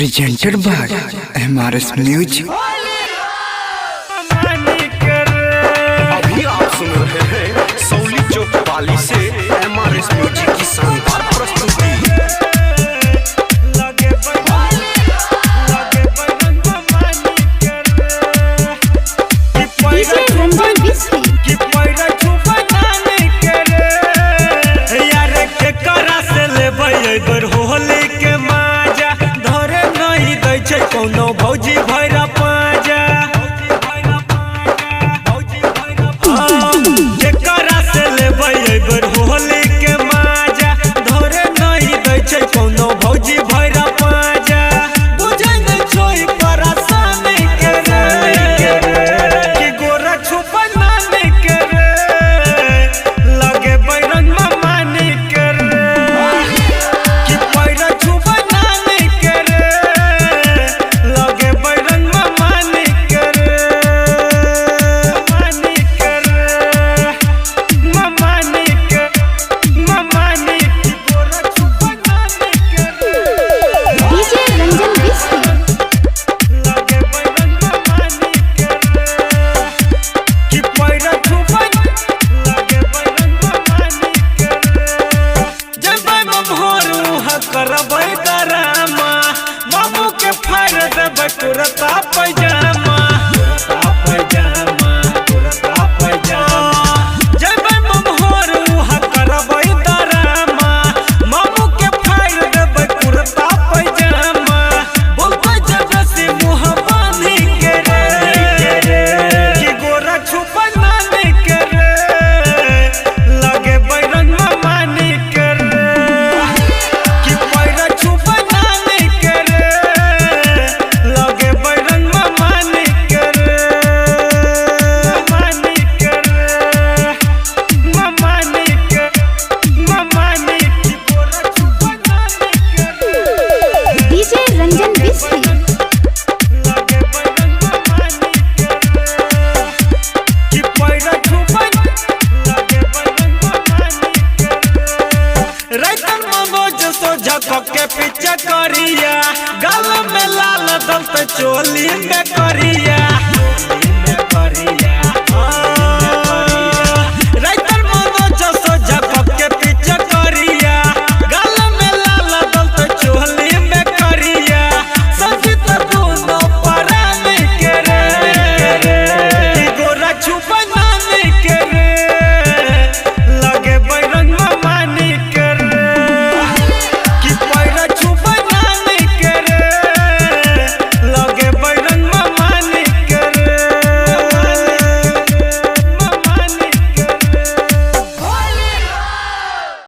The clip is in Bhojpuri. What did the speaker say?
presented by MRS Music। अभी आप सुन रहे हैं सौली चौक वाली से MRS म्यूजिक की शानदार प्रस्तुति। होली के माजा धरे नहीं दै छै कोनो भौजी भैरा पाजा जेकरा से लेबै एबर होली के माजा धरे नहीं दै छै कोनो भौजी भैरा पाजा बुझै नै छोई परेशानी के रे कि गोरा छुपा नानी के रे लगे बैरंग मानी के रे करबै डरामा बाबू के फाड़ देबै कुर्ता पैजामा जबै ममहर उहा करबै डरामा बाबू के फाड़ देबै कुर्ता पैजामा बोलबै जगह से मुँह बांधी के रे कि गोरा छुपा नानी के रे लगे बैरंग मानी के रे के पीछे करिया गल में लाल दल पे चोली में करिया